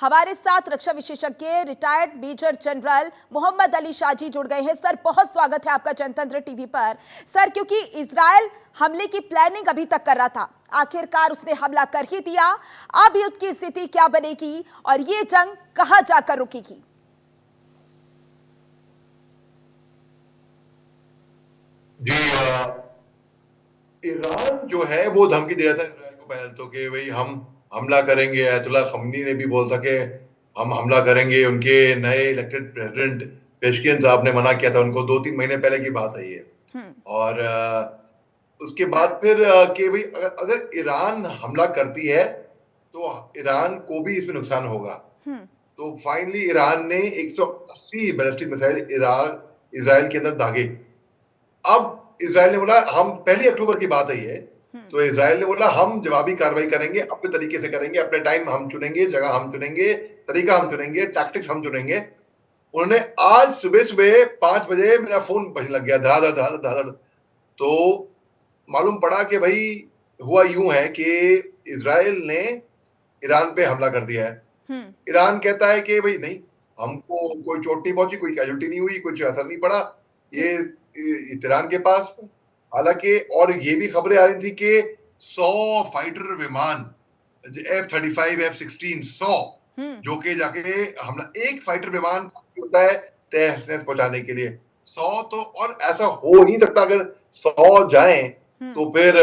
हमारे साथ रक्षा विशेषज्ञ retired major general Mohammad Ali Shaji जुड़ गए हैं। सर, बहुत स्वागत है आपका जनतंत्र टीवी पर। सर, क्योंकि इजराइल हमले की प्लानिंग अभी तक कर रहा था, आखिरकार उसने हमला कर ही दिया। अब युद्ध की स्थिति क्या बनेगी और ये जंग कहां जाकर रुकेगी? जी, ईरान जो है वो धमकी दे रहा था इसराइल को पहले तो कि भाई हम हमला करेंगे। अयतुल्ला खमनी ने भी बोला था कि हम हमला करेंगे। उनके नए इलेक्टेड प्रेसिडेंट पेशकिन साहब ने मना किया था उनको, 2-3 महीने पहले की बात है ये। हम्म। और उसके बाद फिर कि भाई अगर ईरान हमला करती है तो ईरान को भी इसमें नुकसान होगा। हम्म। तो फाइनली ईरान ने 180 बैलिस्टिक मिसाइल इजराइल के अंदर दागे। अब इसराइल ने बोला, हम 1 अक्टूबर की बात है ये, तो इसराइल ने बोला हम जवाबी कार्रवाई करेंगे, अपने तरीके से करेंगे, अपने टाइम हम चुनेंगे, जगह हम चुनेंगे, तरीका हम चुनेंगे, टैक्टिक्स हम चुनेंगे। उन्होंने आज सुबह सुबह 5 बजे मेरा फोन बजने लग गया, धड़ाधड़ धड़ाधड़ धड़ाधड़। तो मालूम पड़ा कि भाई हुआ यूं है कि इसराइल ने ईरान पे हमला कर दिया है। हम्म। ईरान कहता है कि भाई नहीं, हमको कोई चोट नहीं पहुंची, कोई कैजुअल्टी नहीं हुई, कुछ असर नहीं पड़ा ये जी। ईरान के पास। हालांकि और ये भी खबरें आ रही थी कि 100 फाइटर विमान, F-35 F-16, 100 हम्म। जो कि जाके हमला, एक फाइटर विमान काफी होता है तहस नहस पहुंचाने के लिए। 100 तो, और ऐसा हो ही सकता अगर 100 जाएं हम्म। तो फिर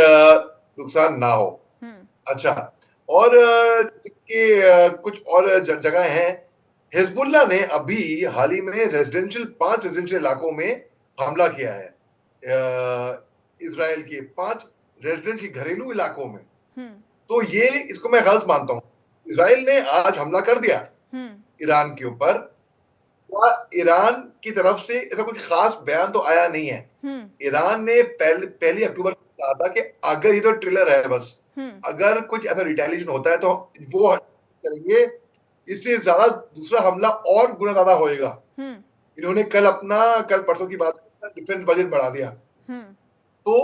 नुकसान ना हो। हम्म। अच्छा, और जैसे कि कुछ और जगह हैं। हिजबुल्ला ने अभी हाल ही में 5 रेजिडेंशियल इलाकों में हमला किया है। इसराइल के 5 रेजिडेंशियल घरेलू इलाकों में। हम्म। तो ये, इसको मैं गलत मानता हूं। इसराइल ने आज हमला कर दिया हम्म। ईरान के ऊपर। ईरान की तरफ से ऐसा कुछ खास बयान तो आया नहीं है। हम्म। ईरान ने 1 अक्टूबर को कहा था कि अगर ये तो ट्रिलर है बस, हम्म। अगर कुछ ऐसा रिटेलिएशन होता है तो वो करेंगे, इससे ज्यादा दूसरा हमला और गुना ज्यादा होएगा। हम्म। इन्होंने कल परसों की बात डिफेंस बजट बढ़ा दिया। हम्म। तो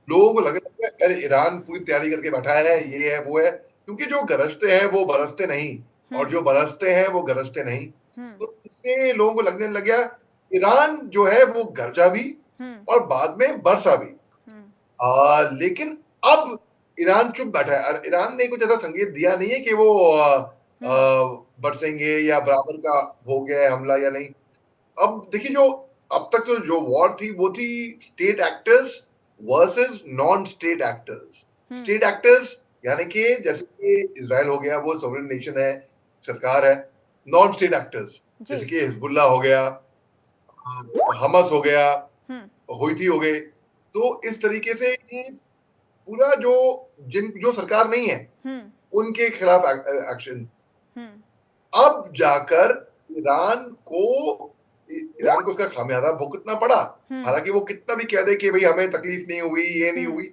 लोगों को लगे कि अरे ईरान पूरी तैयारी करके बैठा है, ये है वो है, क्योंकि जो गरजते हैं वो बरसते नहीं, और हम्म। जो बरसते हैं वो गरजते नहीं। हम्म। तो इससे लोगों को लगने लग गया ईरान जो है वो गरजा भी हम्म। और बाद में बरसा भी। हम्म। लेकिन अब ईरान चुप बैठा है और ईरान ने कुछ ऐसा संकेत दिया नहीं है कि वो हम्म। बरसेंगे या बराबर का हो गया है हमला या नहीं। अब देखिए, जो अब तक तो जो वॉर थी वो थी state actors versus non state actors. Hmm. State actors यानी कि जैसे कि इसराइल हो गया, वो सॉवरेन नेशन है, सरकार है। नॉन स्टेट एक्टर्स जैसे जी। कि हिजबुल्ला हो गया, हमास हो गया, हम्म। हुईथी हो गए। तो इस तरीके से ये पूरा जो सरकार नहीं है हम्म। उनके खिलाफ एक्शन। हम्म। अब जाकर ईरान को ईरान को उसका खामियाजा भुगतना पड़ा। हम्म। हालांकि वो कितना भी कह दे कि भाई हमें तकलीफ नहीं हुई, ये नहीं हम्म। हुई,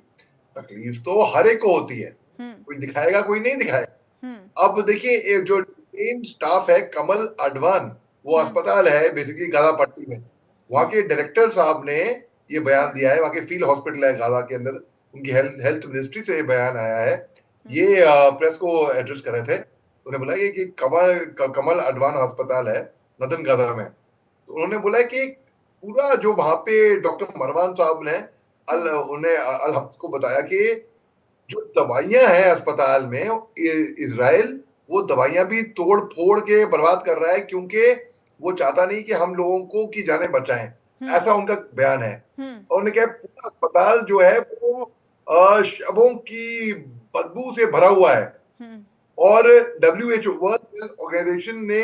तकलीफ तो हर एक को होती है। हम्म। कोई दिखाएगा, कोई नहीं हम्म। दिखाएगा। अब देखिए, एक जो ट्रेन स्टाफ है कमल अडवान, वो हम्म। अस्पताल है बेसिकली गाजा पट्टी में, वहां हम्म। के डायरेक्टर साहब ने ये बयान दिया है। वहां के फील्ड हॉस्पिटल है गाजा के अंदर, उनकी हेल्थ हेल्थ मिनिस्ट्री से ये बयान आया है। हम्म। ये प्रेस को एड्रेस कर रहे थे, उन्होंने बोला कि कमल अडवान अस्पताल है नदन गाजा में। तो उन्होंने बोला कि पूरा जो वहां पे डॉक्टर मरवान साहब ने हम्म। उन्हें अल हम्स को बताया कि जो दवाइयां हैं अस्पताल में, इसराइल वो दवाइयां भी तोड़ फोड़ के बर्बाद कर रहा है, क्योंकि वो चाहता नहीं कि हम लोगों को की जाने बचाएं। हम्म। ऐसा उनका बयान है। हम्म। और उन्होंने कहा पूरा अस्पताल जो है वो शवों की बदबू से भरा हुआ है। हम्म। और WHO वर्ल्ड हेल्थ ऑर्गेनाइजेशन ने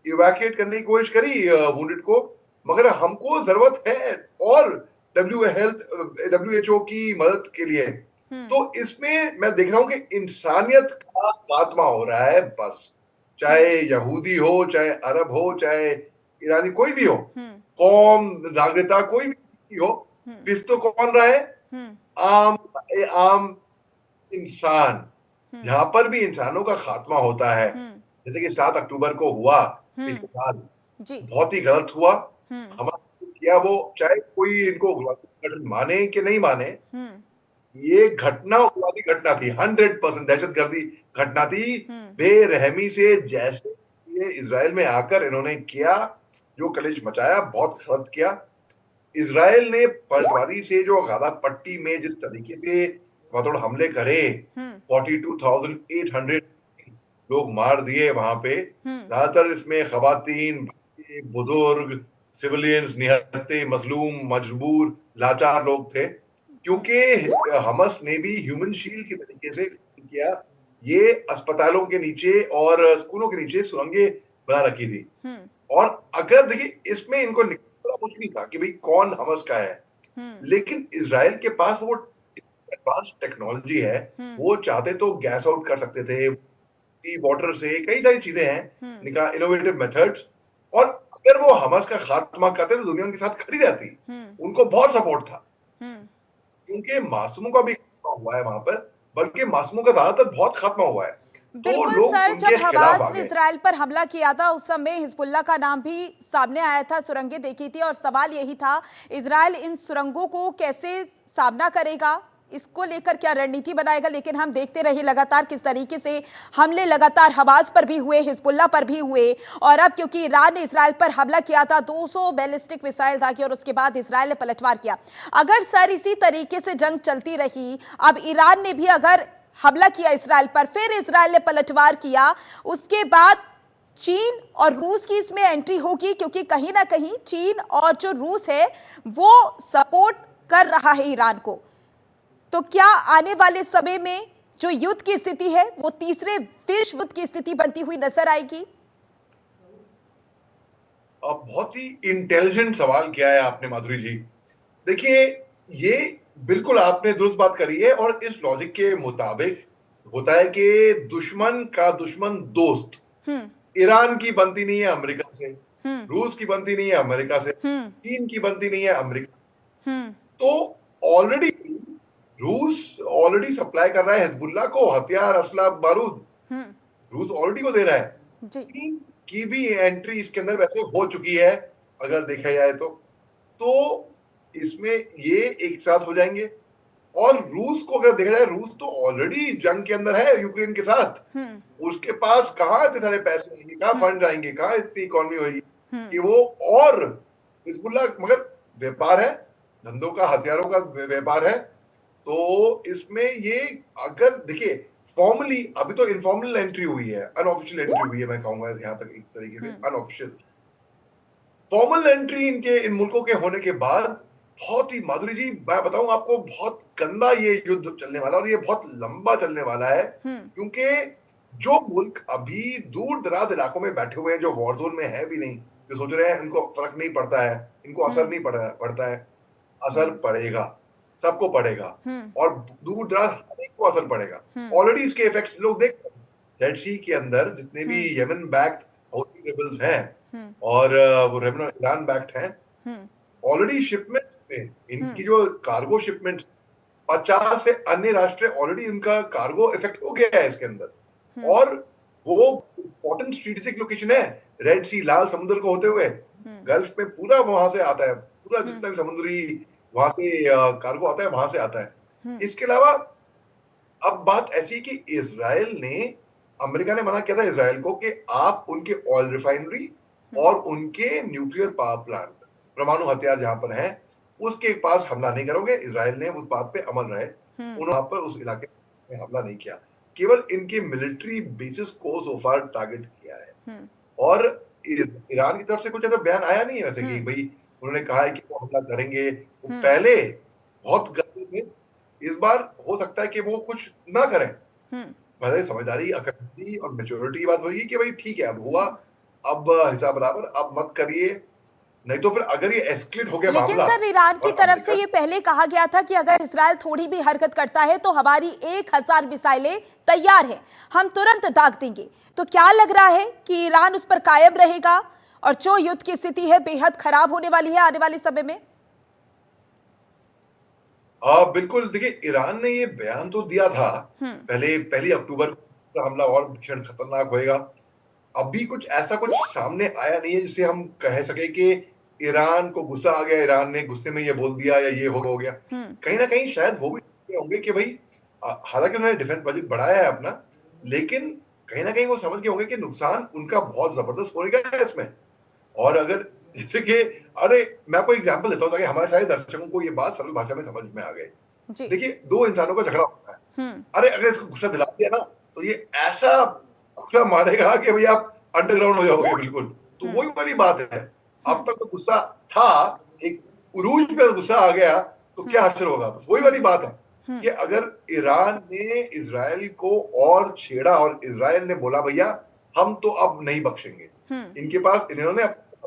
इवैक्यूएट करने की कोशिश करी वुंडेड को, मगर हमको जरूरत है और WHO की मदद के लिए। हम्म। तो इसमें मैं देख रहा हूं कि इंसानियत का खात्मा हो रहा है बस। चाहे हम्म। यहूदी हो, चाहे अरब हो, चाहे ईरानी, कोई भी हो, हम्म। कौम, नागरिकता, कोई भी हो, हम्म। पिस तो कौन रहा है? हम्म। आम आम इंसान। हम्म। जहां पर भी इंसानों का खात्मा होता है, हम्म। जैसे कि 7 अक्टूबर को हुआ हम्म। पिछले साल, जी। बहुत ही गलत हुआ। हम्म। हमारा किया वो, चाहे कोई इनको उग्रवादी संगठन माने कि नहीं माने, हम्म। ये घटना उग्रवादी घटना थी, 100% दहशतगर्दी घटना थी। हम्म। बेरहमी से, जैसे ये इजराइल में आकर इन्होंने किया जो कलेश मचाया, बहुत गलत किया। इजराइल ने पटवारी से जो गाजा पट्टी में जिस तरीके से ताबड़तोड़ हमले करे, 42,800 लोग मार दिए वहां पे। ज्यादातर इसमें खवातीन, बुजुर्ग, सिविलियंस, निहत्ते, मजलूम, मजबूर, लाचार लोग थे, क्योंकि हमास ने भी ह्यूमन शील्ड के तरीके से किया। ये अस्पतालों के नीचे और स्कूलों के नीचे सुरंगें बना रखी थी। और अगर देखिए इसमें इनको बड़ा मुश्किल था कि भाई कौन हमास का है, लेकिन इजराइल के पास वो एडवांस टेक्नोलॉजी है। वो चाहते तो गैस आउट कर सकते थे, वाटर से, कई सारी चीजें हैं, इनोवेटिव मेथड्स। और अगर वो हमास का खात्मा करते तो दुनिया उनके साथ खड़ी रहती। उनको बहुत सपोर्ट था, क्योंकि मासूमों का भी खात्मा हुआ है वहां पर, बल्कि मासूमों का ज्यादातर बहुत खात्मा हुआ है। तो बिल्कुल लोग सर, उनके जब खिलाफ हमास आ ने गए। इजराइल पर हमला किया था उस समय हिजबुल्लाह का नाम भी सामने आया था, सुरंगें देखी थी, और सवाल यही था इजराइल इन सुरंगों को कैसे सामना करेगा, इसको लेकर क्या रणनीति बनाएगा। लेकिन हम देखते रहे लगातार किस तरीके से हमले लगातार हमास पर भी हुए, हिजबुल्लाह पर भी हुए, और अब क्योंकि ईरान ने इजराइल पर हमला किया था, 200 बैलिस्टिक मिसाइल दागे और उसके बाद इजराइल ने पलटवार किया। अगर सर इसी तरीके से जंग चलती रही, अब ईरान ने भी अगर हमला किया इजराइल पर, फिर इजराइल ने पलटवार किया, उसके बाद चीन और रूस की इसमें एंट्री होगी, क्योंकि कहीं ना कहीं चीन और जो रूस है वो सपोर्ट कर रहा है ईरान को। तो क्या आने वाले समय में जो युद्ध की स्थिति है वो तीसरे विश्व युद्ध की स्थिति बनती हुई नजर आएगी? बहुत ही इंटेलिजेंट सवाल किया है आपने माधुरी जी। देखिए, ये बिल्कुल आपने दुरुस्त बात करी है, और इस लॉजिक के मुताबिक होता है कि दुश्मन का दुश्मन दोस्त। ईरान की बनती नहीं है अमेरिका से, रूस की बनती नहीं है अमेरिका से, चीन की बनती नहीं है अमेरिका से। तो ऑलरेडी रूस ऑलरेडी सप्लाई कर रहा है हिजबुल्लाह को हथियार, असला, बारूद। रूस ऑलरेडी को दे रहा है। चीन की भी एंट्री इसके अंदर वैसे हो चुकी है, अगर देखा जाए तो इसमें ये एक साथ हो जाएंगे। और रूस को अगर देखा जाए, रूस तो ऑलरेडी जंग के अंदर है यूक्रेन के साथ। उसके पास कहाँ इतने सारे पैसे आएंगे, कहाँ फंड आएंगे, कहाँ इतनी इकोनॉमी होगी कि वो। और हिजबुल्लाह मगर व्यापार है, धंधों का, हथियारों का व्यापार है। तो इसमें ये अगर देखिए फॉर्मली, अभी तो इनफॉर्मल एंट्री हुई है, अनऑफिशियल एंट्री हुई है, मैं कहूंगा यहाँ तक एक तरीके से अनऑफिशियल। फॉर्मल एंट्री इनके इन मुल्कों के होने के बाद बहुत ही, माधुरी जी मैं बताऊं आपको, बहुत गंदा ये युद्ध चलने वाला, और ये बहुत लंबा चलने वाला है। क्योंकि जो मुल्क अभी दूर दराज इलाकों में बैठे हुए हैं, जो वॉर जोन में है भी नहीं, जो सोच रहे हैं इनको फर्क नहीं पड़ता है, इनको असर नहीं पड़ता है, असर पड़ेगा, सबको पड़ेगा। और दूर दराज हर एक को असर पड़ेगा। ऑलरेडी इसके इफेक्ट्स लोग देख रहे हैं। रेड सी के अंदर जितने भी यमन बैक्ड हौथी रेबल्स हैं, और वो रेबल ईरान बैक्ड हैं, ऑलरेडी शिपमेंट में इनकी जो कार्गो शिपमेंट 50 से अन्य राष्ट्र ऑलरेडी इनका कार्गो इफेक्ट हो गया है इसके अंदर। और वो इंपॉर्टेंट स्ट्रेटेजिक लोकेशन है, रेड सी, लाल समुद्र को होते हुए गल्फ में पूरा वहां से आता है, पूरा जितना भी समुद्री वहां से कार्गो आता है वहां से आता है। इसके अलावा अब बात ऐसी कि इजराइल ने, अमेरिका ने मना किया था इजराइल को कि आप उनके ऑयल रिफाइनरी और उनके न्यूक्लियर पावर प्लांट, परमाणु हथियार जहां पर हैं, उसके पास हमला नहीं करोगे। इजराइल ने उस बात पे अमल रहे, उन्होंने पर उस इलाके में हमला नहीं किया, केवल इनके मिलिट्री बेसिस को सो फार टारगेट किया है। और ईरान की तरफ से कुछ ऐसा बयान आया नहीं है वैसे कि भाई उन्होंने कहा है कि वो हमला करेंगे। वो पहले बहुत गंदे थे, इस बार हो सकता है कि वो कुछ ना करें। पहले समझदारी, अकलमंदी और मैच्योरिटी की बात होगी कि भाई ठीक है, अब हुआ, अब हिसाब बराबर, अब मत करिए, नहीं तो फिर अगर ये एस्केलेट हो गया लेकिन मामला। सर ईरान की तरफ से ये पहले कहा गया था कि अगर इजराइल थोड़ी भी हरकत करता है तो हमारी 1000 मिसाइलें तैयार हैं, हम तुरंत दाग देंगे। तो क्या लग रहा है कि ईरान उस पर कायम रहेगा और जो युद्ध की स्थिति है बेहद खराब होने वाली है आने वाले समय में? बिल्कुल, देखिए ईरान ने ये बयान तो दिया था पहले, 1 अक्टूबर को हमला और भीषण खतरनाक होएगा। अभी कुछ ऐसा कुछ सामने आया नहीं है जिससे हम कह सके कि ईरान को गुस्सा आ गया, ईरान ने गुस्से में ये बोल दिया या ये हो गया। कहीं ना कहीं शायद वो भी होंगे कि भाई हालांकि उन्होंने डिफेंस बजट बढ़ाया है अपना, लेकिन कहीं ना कहीं वो समझ गए होंगे कि नुकसान उनका बहुत जबरदस्त होने का है इसमें। और अगर जैसे कि, अरे मैं आपको एग्जांपल देता हूँ ताकि हमारे सारे दर्शकों को ये बात सरल भाषा में समझ में आ गए। जी। देखिए, दो इंसानों का झगड़ा होता है, हम्म। अरे अगर इसको गुस्सा दिला दिया ना तो ये ऐसा गुस्सा मारेगा कि भाई आप अंडरग्राउंड हो जाओगे बिल्कुल। तो वही वाली बात है, अब तक तो गुस्सा था, एक उरूज पे गुस्सा आ गया तो क्या असर होगा, बस वही वाली बात है कि अगर ईरान ने इजराइल को और छेड़ा और इजराइल ने बोला भैया हम तो अब नहीं बख्शेंगे, इनके पास, इन्होंने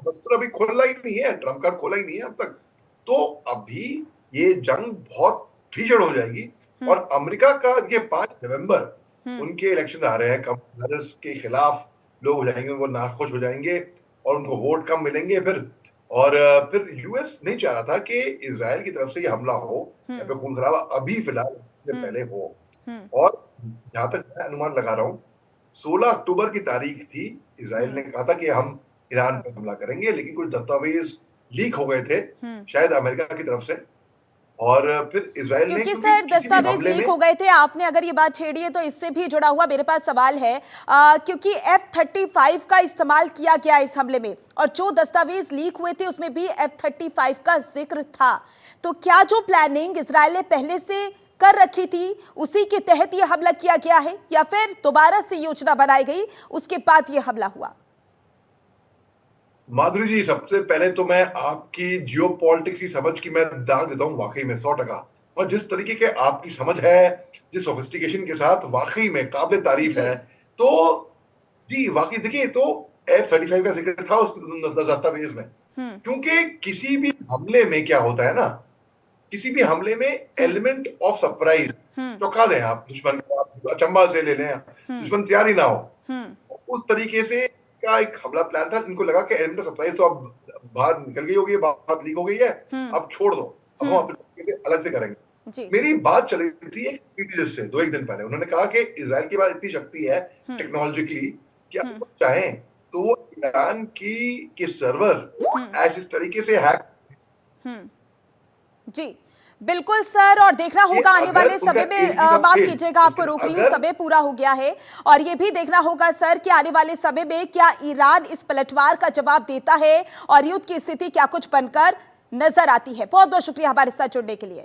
वस्त्र अभी खोला ही नहीं है, ट्रम्प कार्ड खोला ही नहीं है अब तक, तो अभी ये जंग बहुत भीषण हो जाएगी। और अमेरिका का ये 5 नवंबर उनके इलेक्शन आ रहे हैं, कमला हैरिस के खिलाफ लोग हो जाएंगे, वो नाखुश हो जाएंगे और उनको वोट कम मिलेंगे फिर। और फिर यूएस नहीं चाह रहा था कि इजराइल की तरफ से ये हमला हो या फिर खून खराबा अभी फिलहाल पहले हो। और जहां तक मैं अनुमान लगा रहा हूँ, 16 अक्टूबर की तारीख थी, इजराइल ने कहा था कि हम ईरान पर हमला करेंगे, लेकिन कुछ दस्तावेज लीक हो गए थे शायद अमेरिका की तरफ से। और फिर इजराइल ने, क्योंकि क्योंकि सर किसी भी दस्तावेज हमले लीक में, हो गए थे, आपने अगर ये बात छेड़ी है तो इससे भी जुड़ा हुआ मेरे पास सवाल है, क्योंकि F-35 का इस्तेमाल किया गया इस हमले में और जो दस्तावेज लीक हुए थे उसमें भी F-35 का जिक्र था, तो क्या जो प्लानिंग इजराइल ने पहले से कर रखी थी उसी के तहत ये हमला किया गया है या फिर दोबारा से योजना बनाई गई उसके बाद ये हमला हुआ? माधुरी जी, सबसे पहले तो मैं आपकी जियो पॉलिटिक्स की समझ की मैं दाग देता हूँ वाकई में 100%। और जिस तरीके के आपकी समझ है, जिस सोफिस्टिकेशन के साथ, वाकई में काबिल तारीफ है। तो जी वाकई देखिए, तो F-35 का जिक्र था उस दस्तावेज में, क्योंकि किसी भी हमले में क्या होता है ना, किसी भी हमले में एलिमेंट ऑफ सरप्राइज चौंका दें आप दुश्मन को, आप अचंभा से ले लें, दुश्मन तैयार ही ना हो, उस तरीके से का एक हमला प्लान था। इनको लगा कि एलिमेंट ऑफ सरप्राइज तो अब बाहर निकल गई होगी, बात लीक हो गई है, अब छोड़ दो, अब हम अपने तरीके से अलग से करेंगे। मेरी बात चली थी एक स्पीच से 2-1 दिन पहले, उन्होंने कहा कि इजराइल के पास इतनी शक्ति है टेक्नोलॉजिकली कि अगर वो चाहें तो वो ईरान की सर्वर ऐसे इस तरीके से हैक। जी बिल्कुल सर, और देखना होगा आने वाले समय में, माफ कीजिएगा आपको रोक रही हूँ, समय पूरा हो गया है, और ये भी देखना होगा सर कि आने वाले समय में क्या ईरान इस पलटवार का जवाब देता है और युद्ध की स्थिति क्या कुछ बनकर नजर आती है। बहुत बहुत शुक्रिया हमारे साथ जुड़ने के लिए।